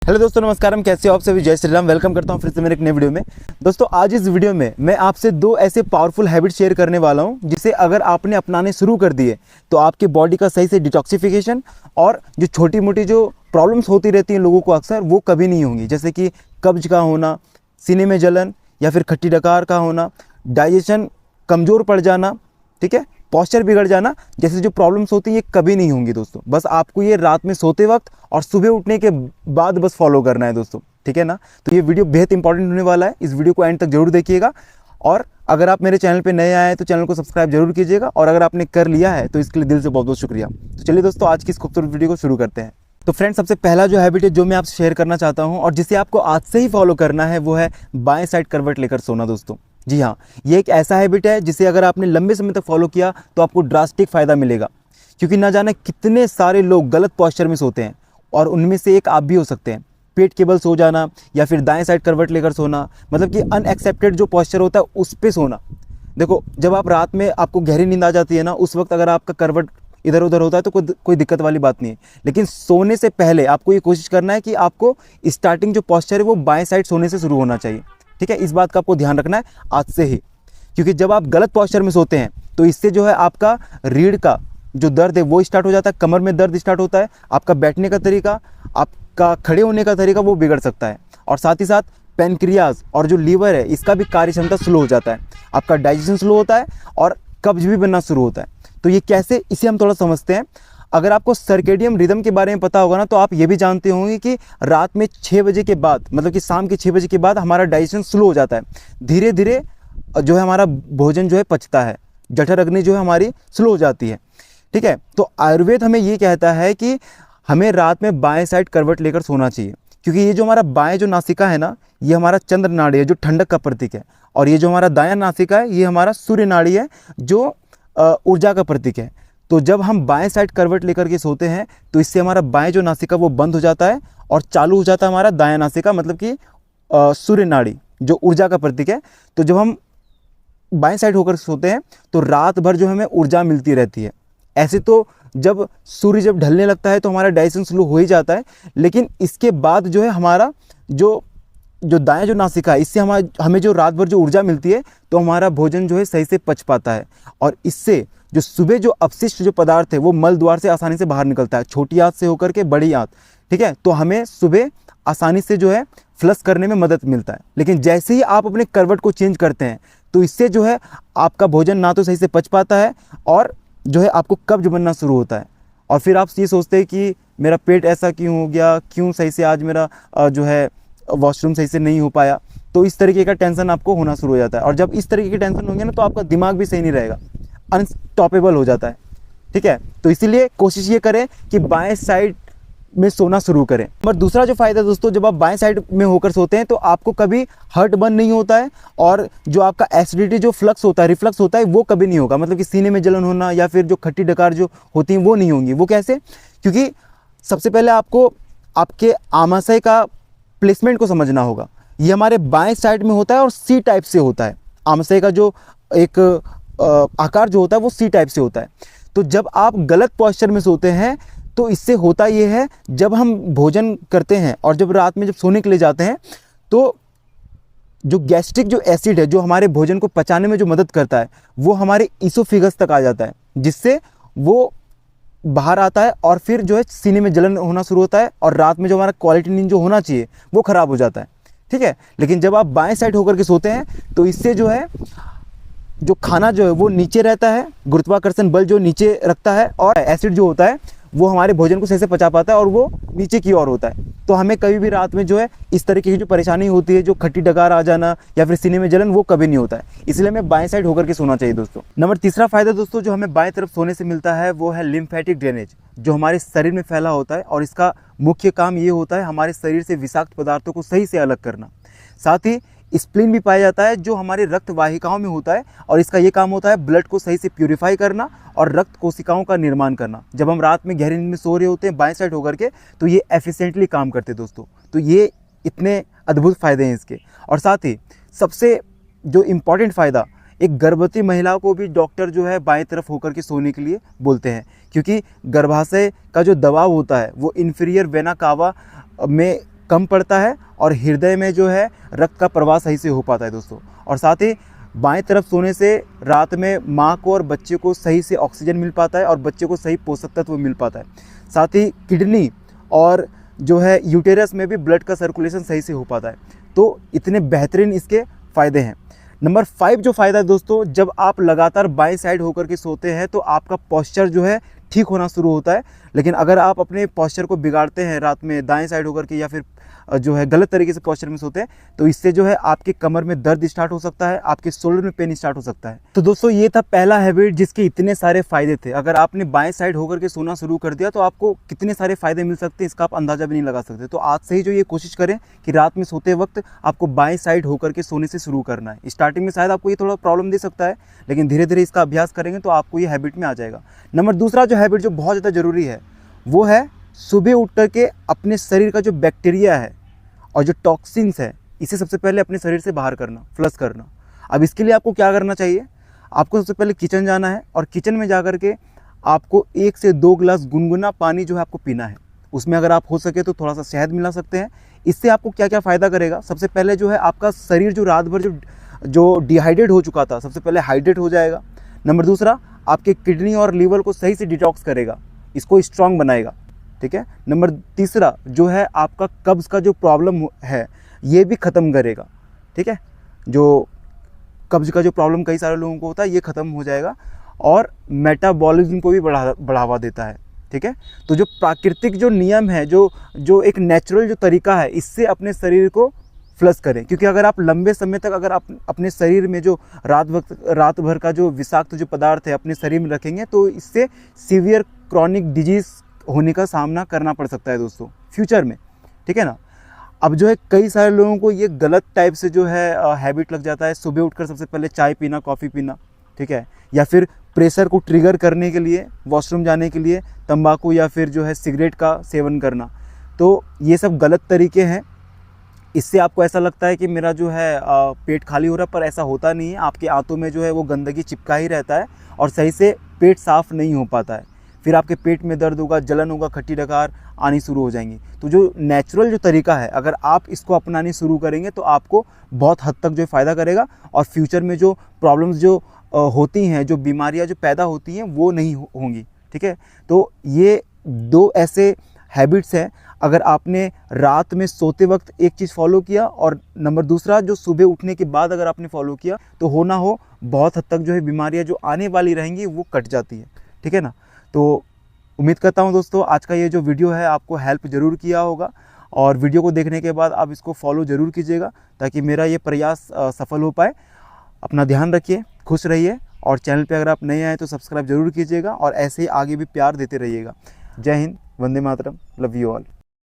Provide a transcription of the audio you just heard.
Hello दोस्तों, नमस्कार। हम कैसे हो आप सभी? जय श्री राम। वेलकम करता हूं फिर से मेरे एक नए वीडियो में। दोस्तों, आज इस वीडियो में मैं आपसे दो ऐसे पावरफुल हैबिट शेयर करने वाला हूं जिसे अगर आपने अपनाने शुरू कर दिए तो आपके बॉडी का सही से डिटॉक्सिफिकेशन और जो छोटी मोटी जो प्रॉब्लम्स होती रहती हैं लोगों को अक्सर, वो कभी नहीं होंगी। जैसे कि कब्ज का होना, सीने में जलन या फिर खट्टी डकार का होना, डाइजेशन कमज़ोर पड़ जाना, ठीक है, पॉस्चर बिगड़ जाना, जैसे जो प्रॉब्लम्स होती हैं ये कभी नहीं होंगी दोस्तों। बस आपको ये रात में सोते वक्त और सुबह उठने के बाद बस फॉलो करना है दोस्तों, ठीक है ना। तो ये वीडियो बेहद इंपॉर्टेंट होने वाला है, इस वीडियो को एंड तक जरूर देखिएगा। और अगर आप मेरे चैनल पे नए आए हैं तो चैनल को सब्सक्राइब जरूर कीजिएगा, और अगर आपने कर लिया है तो इसके लिए दिल से बहुत बहुत शुक्रिया। तो चलिए दोस्तों, आज की इस खूबसूरत वीडियो को शुरू करते हैं। तो फ्रेंड्स, सबसे पहला जो हैबिट है जो मैं आपसे शेयर करना चाहता हूँ और जिसे आपको आज से ही फॉलो करना है, वो है बाएं साइड करवट लेकर सोना दोस्तों। जी हाँ, ये एक ऐसा हैबिट है जिसे अगर आपने लंबे समय तक फॉलो किया तो आपको ड्रास्टिक फ़ायदा मिलेगा। क्योंकि ना जाने कितने सारे लोग गलत पॉस्चर में सोते हैं, और उनमें से एक आप भी हो सकते हैं। पेट के बल सो जाना या फिर दाएं साइड करवट लेकर सोना, मतलब कि अनएक्सेप्टेड जो पॉस्चर होता है उस पर सोना। देखो, जब आप रात में आपको गहरी नींद आ जाती है ना, उस वक्त अगर आपका करवट इधर उधर होता है तो कोई दिक्कत वाली बात नहीं है। लेकिन सोने से पहले आपको ये कोशिश करना है कि आपको स्टार्टिंग जो पॉस्चर है वो बाएं साइड सोने से शुरू होना चाहिए, ठीक है। इस बात का आपको ध्यान रखना है आज से ही, क्योंकि जब आप गलत पॉस्चर में सोते हैं तो इससे जो है आपका रीढ़ का जो दर्द है वो स्टार्ट हो जाता है, कमर में दर्द स्टार्ट होता है, आपका बैठने का तरीका, आपका खड़े होने का तरीका वो बिगड़ सकता है, और साथ ही साथ पैनक्रियाज और जो लीवर है इसका भी कार्य क्षमता स्लो हो जाता है, आपका डाइजेशन स्लो होता है और कब्ज भी बनना शुरू होता है। तो ये कैसे, इसे हम थोड़ा समझते हैं। अगर आपको सर्केडियम रिदम के बारे में पता होगा ना, तो आप ये भी जानते होंगे कि रात में 6 बजे के बाद, मतलब कि शाम के 6 बजे के बाद हमारा डाइजेशन स्लो हो जाता है। धीरे धीरे जो है हमारा भोजन जो है पचता है, जठर अग्नि जो है हमारी स्लो हो जाती है, ठीक है। तो आयुर्वेद हमें ये कहता है कि हमें रात में बाएं साइड करवट लेकर सोना चाहिए, क्योंकि ये जो हमारा बाएं जो नासिका है ना, ये हमारा चंद्र नाड़ी है जो ठंडक का प्रतीक है, और ये जो हमारा दायां नासिका है ये हमारा सूर्य नाड़ी है जो ऊर्जा का प्रतीक है। तो जब हम बाएं साइड करवट लेकर के सोते हैं तो इससे हमारा बाएं जो नासिका वो बंद हो जाता है और चालू हो जाता है हमारा दायां नासिका, मतलब कि सूर्य नाड़ी जो ऊर्जा का प्रतीक है। तो जब हम बाएं साइड होकर सोते हैं तो रात भर जो हमें ऊर्जा मिलती रहती है। ऐसे तो जब सूर्य जब ढलने लगता है तो हमारा डाइजेशन स्लो हो ही जाता है, लेकिन इसके बाद जो है हमारा जो दायां जो नासिका है, इससे हमें जो रात भर जो ऊर्जा मिलती है तो हमारा भोजन जो है सही से पच पाता है, और इससे जो सुबह जो अपशिष्ट जो पदार्थ है वो मल द्वार से आसानी से बाहर निकलता है, छोटी आंत से होकर के बड़ी आंत, ठीक है। तो हमें सुबह आसानी से जो है फ्लश करने में मदद मिलता है। लेकिन जैसे ही आप अपने करवट को चेंज करते हैं तो इससे जो है आपका भोजन ना तो सही से पच पाता है और जो है आपको कब्ज बनना शुरू होता है, और फिर आप ये सोचते हैं कि मेरा पेट ऐसा क्यों हो गया, क्यों सही से आज मेरा जो है वॉशरूम सही से नहीं हो पाया। तो इस तरीके का टेंशन आपको होना शुरू हो जाता है, और जब इस तरीके के टेंशन होंगे ना तो आपका दिमाग भी सही नहीं रहेगा, अनस्टॉपेबल हो जाता है, ठीक है। तो इसीलिए कोशिश ये करें कि बाएं साइड में सोना शुरू करें। और दूसरा जो फ़ायदा दोस्तों, जब आप बाएं साइड में होकर सोते हैं तो आपको कभी हर्ट बर्न नहीं होता है, और जो आपका एसिडिटी जो फ्लक्स होता है, रिफ्लक्स होता है, वो कभी नहीं होगा। मतलब कि सीने में जलन होना या फिर जो खट्टी डकार जो होती हैं वो नहीं होंगी। वो कैसे? क्योंकि सबसे पहले आपको आपके आमाशय का प्लेसमेंट को समझना होगा। ये हमारे बाएं साइड में होता है और सी टाइप से होता है। आमाशय का जो एक आकार जो होता है वो सी टाइप से होता है। तो जब आप गलत पॉस्चर में सोते हैं तो इससे होता ये है, जब हम भोजन करते हैं और जब रात में जब सोने के लिए जाते हैं तो जो गैस्ट्रिक जो एसिड है जो हमारे भोजन को पचाने में जो मदद करता है वो हमारे इसोफिगस तक आ जाता है, जिससे वो बाहर आता है, और फिर जो है सीने में जलन होना शुरू होता है, और रात में जो हमारा क्वालिटी नींद जो होना चाहिए वो ख़राब हो जाता है, ठीक है। लेकिन जब आप बाएं साइड होकर के सोते हैं तो इससे जो है जो खाना जो है वो नीचे रहता है, गुरुत्वाकर्षण बल जो नीचे रखता है, और एसिड जो होता है वो हमारे भोजन को सही से पचा पाता है और वो नीचे की ओर होता है। तो हमें कभी भी रात में जो है इस तरीके की जो परेशानी होती है, जो खट्टी डकार आ जाना या फिर सीने में जलन, वो कभी नहीं होता है। इसलिए हमें बाएं साइड होकर के सोना चाहिए दोस्तों। नंबर तीसरा फ़ायदा दोस्तों जो हमें बाएं तरफ सोने से मिलता है वो है लिम्फेटिक ड्रेनेज, जो हमारे शरीर में फैला होता है, और इसका मुख्य काम ये होता है हमारे शरीर से विषाक्त पदार्थों को सही से अलग करना। साथ ही स्प्लीन भी पाया जाता है जो हमारे रक्त वाहिकाओं में होता है, और इसका ये काम होता है ब्लड को सही से प्यूरिफाई करना और रक्त कोशिकाओं का निर्माण करना। जब हम रात में गहरी नींद में सो रहे होते हैं बाएं साइड होकर के तो ये एफिशिएंटली काम करते हैं दोस्तों। तो ये इतने अद्भुत फ़ायदे हैं इसके। और साथ ही सबसे जो इम्पॉर्टेंट फ़ायदा, एक गर्भवती महिला को भी डॉक्टर जो है बाएं तरफ होकर के सोने के लिए बोलते हैं, क्योंकि गर्भाशय का जो दबाव होता है वो इन्फीरियर वेना कावा में कम पड़ता है और हृदय में जो है रक्त का प्रवाह सही से हो पाता है दोस्तों। और साथ ही बाएं तरफ सोने से रात में माँ को और बच्चे को सही से ऑक्सीजन मिल पाता है और बच्चे को सही पोषक तत्व मिल पाता है। साथ ही किडनी और जो है यूटेरस में भी ब्लड का सर्कुलेशन सही से हो पाता है। तो इतने बेहतरीन इसके फ़ायदे हैं। नंबर 5 जो फ़ायदा है दोस्तों, जब आप लगातार बाएं साइड होकर के सोते हैं तो आपका पोस्चर जो है ठीक होना शुरू होता है। लेकिन अगर आप अपने पोस्चर को बिगाड़ते हैं रात में दाएं साइड होकर के या फिर जो है गलत तरीके से पोस्चर में सोते हैं तो इससे जो है आपके कमर में दर्द स्टार्ट हो सकता है, आपके शोल्डर में पेन स्टार्ट हो सकता है। तो दोस्तों ये था पहला हैबिट जिसके इतने सारे फ़ायदे थे। अगर आपने बाएं साइड होकर के सोना शुरू कर दिया तो आपको कितने सारे फ़ायदे मिल सकते हैं इसका आप अंदाज़ा भी नहीं लगा सकते। तो आज से ही जो ये कोशिश करें कि रात में सोते वक्त आपको बाएं साइड होकर के सोने से शुरू करना है। स्टार्टिंग में शायद आपको ये थोड़ा प्रॉब्लम दे सकता है, लेकिन धीरे धीरे इसका अभ्यास करेंगे तो आपको ये हैबिट में आ जाएगा। नंबर दूसरा जो हैबिट जो बहुत ज़्यादा ज़रूरी है वो है सुबह उठ करके अपने शरीर का जो बैक्टीरिया है और जो टॉक्सिन्स है इसे सबसे पहले अपने शरीर से बाहर करना, फ्लश करना। अब इसके लिए आपको क्या करना चाहिए, आपको सबसे पहले किचन जाना है और किचन में जा कर के आपको 1 से 2 गिलास गुनगुना पानी जो है आपको पीना है। उसमें अगर आप हो सके तो थोड़ा सा शहद मिला सकते हैं। इससे आपको क्या क्या फ़ायदा करेगा, सबसे पहले जो है आपका शरीर जो रात भर जो डिहाइड्रेट हो चुका था सबसे पहले हाइड्रेट हो जाएगा। नंबर दूसरा, आपके किडनी और लीवर को सही से डिटॉक्स करेगा, इसको स्ट्रॉन्ग बनाएगा, ठीक है। नंबर तीसरा जो है आपका कब्ज़ का जो प्रॉब्लम है ये भी ख़त्म करेगा, ठीक है। जो कब्ज़ का जो प्रॉब्लम कई सारे लोगों को होता है ये ख़त्म हो जाएगा और मेटाबॉलिज्म को भी बढ़ावा देता है, ठीक है। तो जो प्राकृतिक जो नियम है, जो एक नेचुरल जो तरीका है, इससे अपने शरीर को फ्लश करें। क्योंकि अगर आप लंबे समय तक अगर आप अपने शरीर में जो रात भर का जो विषाक्त जो पदार्थ है अपने शरीर में रखेंगे तो इससे सीवियर क्रॉनिक डिजीज़ होने का सामना करना पड़ सकता है दोस्तों फ्यूचर में, ठीक है ना। अब जो है कई सारे लोगों को ये गलत टाइप से जो है हैबिट लग जाता है सुबह उठकर सबसे पहले चाय पीना, कॉफ़ी पीना, ठीक है, या फिर प्रेशर को ट्रिगर करने के लिए वॉशरूम जाने के लिए तंबाकू या फिर जो है सिगरेट का सेवन करना। तो ये सब गलत तरीके हैं। इससे आपको ऐसा लगता है कि मेरा जो है पेट खाली हो रहा है, पर ऐसा होता नहीं है। आपके आंतों में जो है वो गंदगी चिपका ही रहता है और सही से पेट साफ़ नहीं हो पाता है। फिर आपके पेट में दर्द होगा, जलन होगा, खट्टी डकार आनी शुरू हो जाएंगी। तो जो नेचुरल जो तरीका है अगर आप इसको अपनाने शुरू करेंगे तो आपको बहुत हद तक जो फ़ायदा करेगा और फ्यूचर में जो प्रॉब्लम्स जो होती हैं, जो बीमारियां जो पैदा होती हैं वो नहीं होंगी, ठीक है। तो ये 2 ऐसे हैबिट्स हैं, अगर आपने रात में सोते वक्त एक चीज़ फॉलो किया और नंबर दूसरा जो सुबह उठने के बाद अगर आपने फॉलो किया तो हो ना हो बहुत हद तक जो है बीमारियां जो आने वाली रहेंगी वो कट जाती है, ठीक है ना। तो उम्मीद करता हूं दोस्तों आज का ये जो वीडियो है आपको हेल्प ज़रूर किया होगा और वीडियो को देखने के बाद आप इसको फॉलो ज़रूर कीजिएगा ताकि मेरा ये प्रयास सफल हो पाए। अपना ध्यान रखिए, खुश रहिए और चैनल पे अगर आप नए आए तो सब्सक्राइब ज़रूर कीजिएगा और ऐसे ही आगे भी प्यार देते रहिएगा। जय Hind, Vande Mataram, love you all.